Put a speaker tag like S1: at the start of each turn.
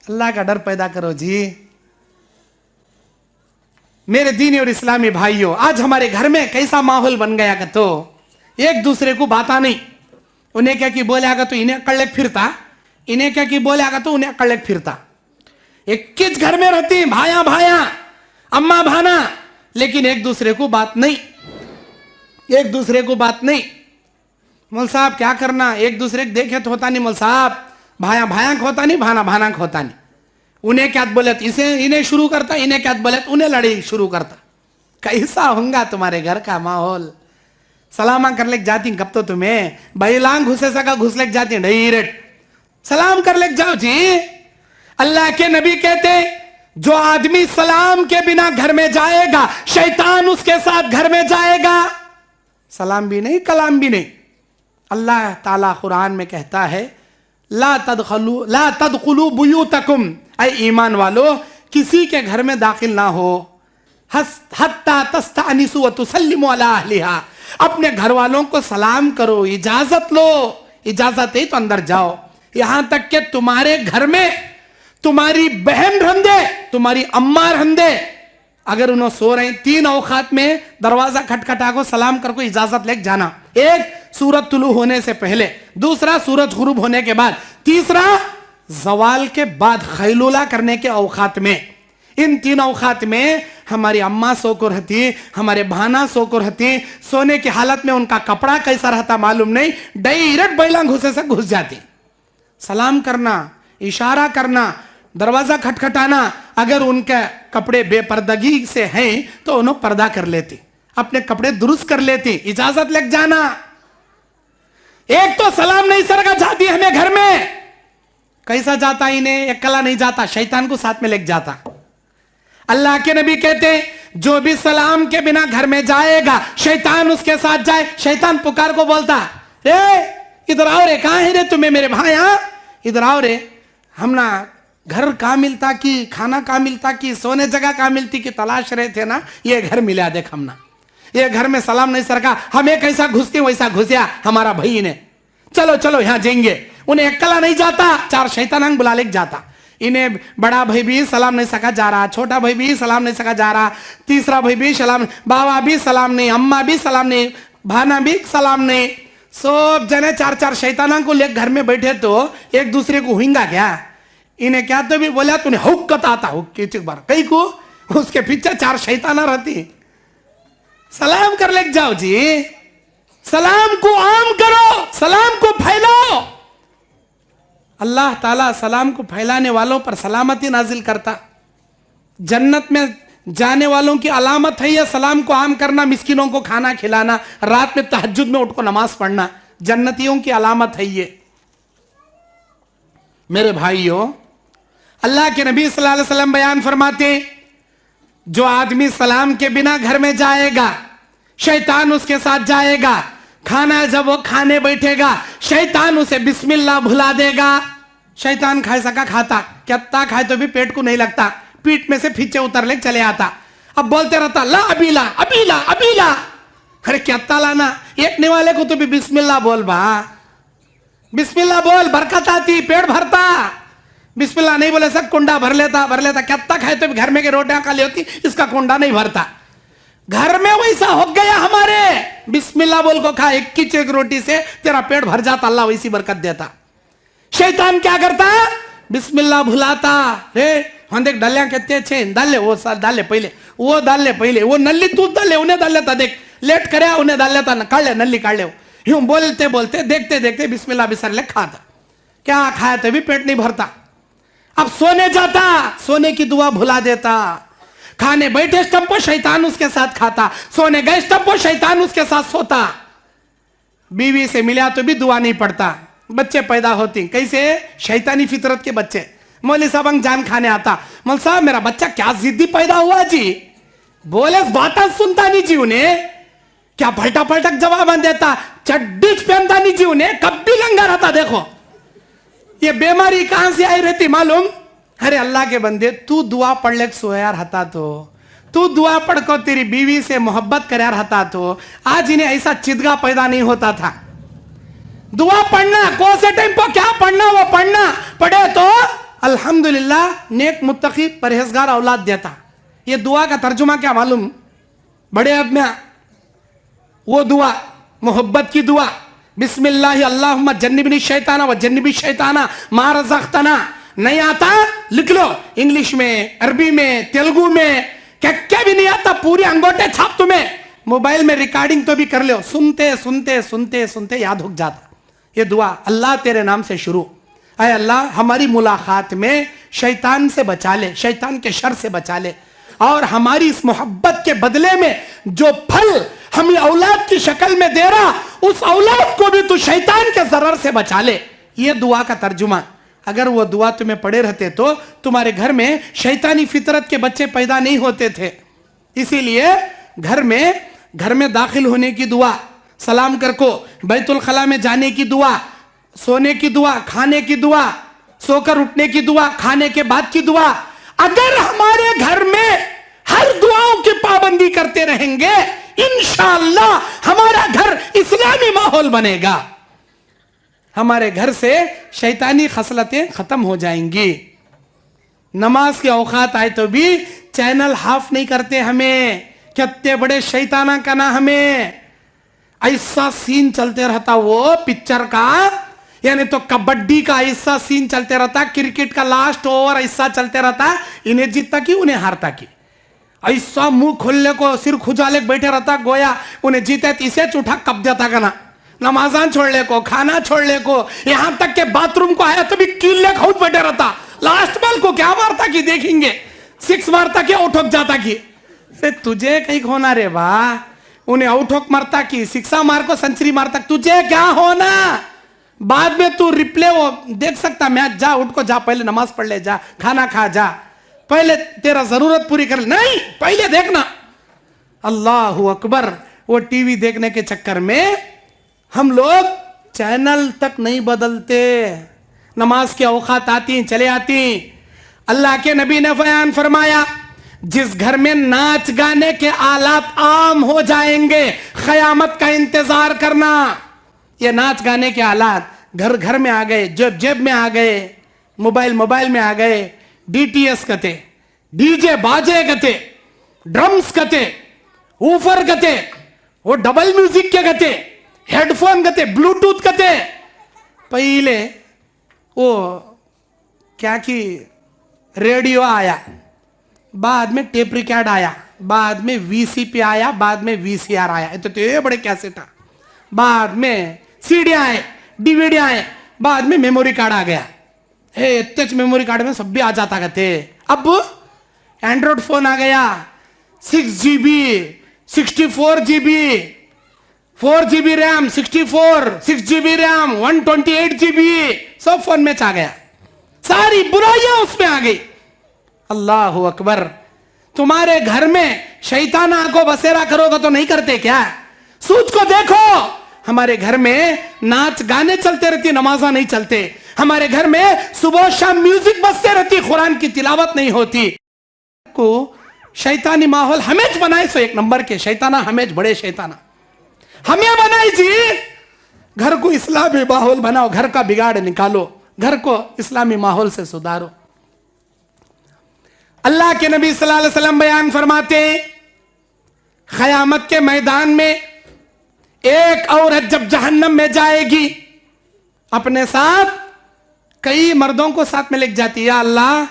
S1: अल्लाह का डर पैदा करो जी। मेरे दीनी और इस्लामी भाइयों, आज हमारे घर में कैसा माहौल बन गया कि तो एक दूसरे को बाता नहीं, उन्हें क्या कि बोले आगा तो इन्हें अकड़ फिरता, इन्हें क्या कि बोले आगा तो उन्हें अकड़ फिरता। एक किस घर में रहती भाया भाया अम्मा भाना, लेकिन एक दूसरे को बात नहीं, एक दूसरे को बात नहीं। मौल साहब क्या करना, एक दूसरे को देखे तो होता नहीं मौल साहब, भाया भाया होता नहीं, भाना भाना होता नहीं। उन्हें क्या बोले इसे इन्हें शुरू करता, इन्हें क्या बोले उन्हें लड़ाई शुरू करता। कैसा होगा तुम्हारे घर का माहौल। सलामा कर ले जाती कब तो तुम्हें बैलांग घुसे सका घुस ले जाती डायरेक्ट सलाम कर ले जाओ जी। अल्लाह के नबी कहते जो आदमी सलाम के बिना घर में जाएगा शैतान उसके साथ घर में जाएगा। सलाम भी नहीं कलाम भी नहीं। अल्लाह ताला कुरान में कहता है ला तदखुलू बुयूतकुम, ऐ ईमान वालो किसी के घर में दाखिल ना हो हत्ता तस्तानिसु व तुसल्लिमु अला अहलिहा, अपने घर वालों को सलाम करो, इजाजत लो, इजाजत है तो अंदर जाओ। यहां तक कि तुम्हारे घर में तुम्हारी बहन रहंदे, तुम्हारी अम्मा रहंदे, अगर उन्होंने सो रहे 3 औकात में दरवाजा खटखटा को सलाम कर को इजाजत लेके जाना। एक सूरज तुलू होने से पहले, दूसरा सूरज गुरूब होने के बाद, तीसरा जवाल के बाद खैलुला करने के औकात में। इन 3 औकात में हमारी अम्मा सो को रहती, हमारे भाना सो को रहती, सोने की हालत में उनका कपड़ा कैसा रहता मालूम नहीं, डायरेक्ट बैला घुसे से घुस जाती। सलाम करना, इशारा करना, दरवाजा खटखटाना, अगर उनके कपड़े बेपर्दगी से हैं तो उन्हें पर्दा कर लेती, अपने कपड़े दुरुस्त कर लेती, इजाजत लग जाना। एक तो सलाम नहीं सरका जाती हमें घर में, कैसा जाता इन्हें अकेला नहीं जाता, शैतान को साथ में लेके जाता। अल्लाह के नबी कहते जो भी सलाम के बिना घर में जाएगा शैतान उसके साथ जाए। शैतान पुकार को बोलता रे इधर आओ रे, कहां है रे तुम्हें मेरे भाई, इधर आओ रे, हम ना घर कहां मिलता कि खाना कहां मिलता कि सोने जगह कहां मिलती कि तलाश रहे थे ना, ये घर मिला देख हमना, ये घर में सलाम नहीं सरका, हमें कैसा घुसते वैसा घुसिया हमारा भाई ने, चलो चलो यहां जाएंगे। उन्हें अकेला नहीं जाता, 4 शैतान बुला ले जाता। इन्हें बड़ा भाई भी सलाम नहीं सका जा रहा, छोटा भाई भी सलाम नहीं सका जा रहा, तीसरा भाई भी सलाम, बाबा भी सलाम नहीं, अम्मा भी सलाम नहीं, भाना भी सलाम नहीं, सब जने 4-4 शैताना को ले घर में बैठे तो एक दूसरे को हुईंगा क्या। इन्हें क्या तो भी बोला तूने हुक कताता हुक बार कई को उसके पीछे 4 शैताना रहती। सलाम कर ले जाओ जी, सलाम को आम करो, सलाम को फैलाओ। अल्लाह ताला सलाम को फैलाने वालों पर सलामती नाजिल करता। जन्नत में जाने वालों की अलामत है यह सलाम को आम करना, मिस्किनों को खाना खिलाना, रात में तहज्जुद में उठ को नमाज पढ़ना, जन्नतियों की अलामत है ये। मेरे भाइयों, अल्लाह के नबी सल्लल्लाहु अलैहि वसल्लम बयान फरमाते जो आदमी सलाम के बिना घर में जाएगा शैतान उसके साथ जाएगा। खाना जब वो खाने बैठेगा शैतान उसे बिस्मिल्लाह भुला देगा। शैतान खाए सका खाता, क्या खाए तो भी पेट को नहीं लगता, पीठ में से फीचे उतर ले चले आता। अब बोलते रहता ला अबीला अबीला अबीला, अरे क्या लाना, एक वाले को तो भी बिस्मिल्लाह बोल बा, बिस्मिल्लाह बोल बरकत आती, पेट भरता। बिस्मिल्लाह नहीं बोले सब कुंडा भर लेता क्या खाए तो भी घर में के रोटियां खाली होती, इसका कुंडा नहीं भरता। घर में वैसा हो गया हमारे, बिस्मिल्लाह बोल को खा, एक रोटी से तेरा पेट भर जाता, अल्लाह वैसी बरकत देता। शैतान क्या करता, बिस्मिल्लाह भुलाता। रे हम देख डालियां कहते छे डाले, वो डाल ले पहले, वो डाल ले पहले, वो नल्ली तू डाल ले, उन्हें डाल लेता, देख लेट करे उन्हें डाल लेता, काट ले नल्ली काट ले, यूं बोलते बोलते देखते देखते बिस्मिल्लाह बिसर ले खाता। क्या खाया तो भी पेट नहीं भरता। अब सोने जाता, सोने की दुआ भुला देता। खाने बैठे स्टंपो शैतान उसके साथ खाता, सोने गए स्टंपो शैतान उसके साथ सोता। बीवी से मिला तो भी दुआ नहीं पड़ता। बच्चे पैदा होती कैसे, शैतानी फितरत के बच्चे। मौली साहब अंग जान खाने आता, मौल साहब मेरा बच्चा क्या जिद्दी पैदा हुआ जी, बोले बात सुनता नहीं जी, उन्हें क्या पलटा पलटक जवाब देता, चड्डी पहनता नहीं जी, उन्हें कब भी लंगा रहता। देखो ये बीमारी कहां से आई रहती मालूम। अरे अल्लाह के बंदे, तू दुआ पढ़ ले सोया रहता तो, तू दुआ पढ़ को तेरी बीवी से मोहब्बत कर रहता तो आज इन्हें ऐसा चिदगा पैदा नहीं होता था। दुआ पढ़ना, कौन से टाइम पर क्या पढ़ना वो पढ़ना, पढ़े तो अल्हम्दुलिल्लाह नेक मुत्तकी परहेजगार औलाद देता। ये दुआ का तर्जुमा क्या मालूम? बड़े आदमी वो दुआ, मोहब्बत की दुआ, बिस्मिल्लाह अल्लाहुम्मा जन्निबनी शैताना व जन्निबी शैताना मा रज़क़तना। नहीं आता लिख लो, इंग्लिश में, अरबी में, तेलुगु में, क्या भी नहीं आता, पूरी अंगूठे छाप तुम्हें, मोबाइल में रिकॉर्डिंग तो भी कर लो, सुनते सुनते सुनते सुनते याद हो जाता। ये दुआ अल्लाह तेरे नाम से शुरू, अय अल्लाह हमारी मुलाकात में शैतान से बचा ले, शैतान के शर से बचा ले, और हमारी इस मोहब्बत के बदले में जो फल हमें औलाद की शक्ल में दे रहा, उस औलाद को भी तू शैतान के जरर से बचा ले। ये दुआ का तर्जुमा। अगर वो दुआ तुम्हें पड़े रहते तो तुम्हारे घर में शैतानी फितरत के बच्चे पैदा नहीं होते थे। इसीलिए घर में दाखिल होने की दुआ, सलाम कर को, बैतुल खला में जाने की दुआ, सोने की दुआ, खाने की दुआ, सोकर उठने की दुआ, खाने के बाद की दुआ, अगर हमारे घर में हर दुआओं की पाबंदी करते रहेंगे, इंशाअल्लाह हमारा घर इस्लामी माहौल बनेगा। हमारे घर से शैतानी खसलतें खत्म हो जाएंगी। नमाज के औकात आए तो भी चैनल हाफ नहीं करते हमें, कितने बड़े शैताना का ना हमें। ऐसा सीन चलते रहता वो पिक्चर का, यानी तो कबड्डी का ऐसा सीन चलते रहता, क्रिकेट का लास्ट ओवर ऐसा चलते रहता, इन्हें जीतता की उन्हें हारता की, ऐसा मुंह खोलने को सिर खुजाले बैठे रहता, गोया उन्हें जीते इसे उठा कब देता का ना, नमाजान छोड़ने को, खाना छोड़ने को, यहां तक के बाथरूम को आया तो भी कीले खुद बैठे रहता। लास्ट बॉल को क्या मारता की देखेंगे, सिक्स मारता क्या उठक जाता की, तुझे कहीं होना रे वाह, उन्हें आउटहॉक मारता की, सिक्सा मार को सेंचुरी मारता, तुझे क्या होना? बाद में तू रिप्ले वो देख सकता मैच, जा उठ को जा, पहले नमाज पढ़ ले, जा खाना खा, जा पहले तेरा जरूरत पूरी कर ले, नहीं पहले देखना। अल्लाहु अकबर। वो टीवी देखने के चक्कर में हम लोग चैनल तक नहीं बदलते, नमाज के औकात आती चले आती। अल्लाह के नबी ने बयान फरमाया, जिस घर में नाच गाने के आलात आम हो जाएंगे, क़यामत का इंतजार करना। ये नाच गाने के आलात घर घर में आ गए, जेब जेब में आ गए, मोबाइल मोबाइल में आ गए, डीटीएस कते, डीजे बाजे कते, ड्रम्स कते, ऊफर कते, वो डबल म्यूजिक के कते, हेडफोन कते, ब्लूटूथ कते। पहले वो क्या कि रेडियो आया, बाद में टेप रिकॉर्ड आया, बाद में वीसीपी आया, बाद में वीसीआर आया, तो ये बड़े कैसेट, बाद में सीडी आए, डीवीडी आए, बाद में मेमोरी कार्ड आ गया। हे इतने मेमोरी कार्ड में सब भी आ जाता कहते। अब एंड्रॉइड फोन आ गया, 6GB 64GB 4GB RAM, 6GB RAM, 128GB सब फोन में आ गया, सारी बुराइयां उसमें आ गई। अल्लाह अकबर। तुम्हारे घर में शैताना को बसेरा करोगे तो नहीं करते क्या? सूझ को देखो, हमारे घर में नाच गाने चलते रहती, नमाजा नहीं चलते, हमारे घर में सुबह शाम म्यूजिक बजते रहती, कुरान की तिलावत नहीं होती। को शैतानी माहौल हमें बनाए, सो एक नंबर के शैताना, हमें बड़े शैताना हमें बनाई जी। घर को इस्लामी माहौल बनाओ, घर का बिगाड़ निकालो, घर को इस्लामी माहौल से सुधारो। अल्लाह के नबी सल्लल्लाहु अलैहि वसल्लम बयान फरमाते, क़यामत के मैदान में एक औरत जब जहन्नम में जाएगी, अपने साथ कई मर्दों को साथ में लेके जाती है। या अल्लाह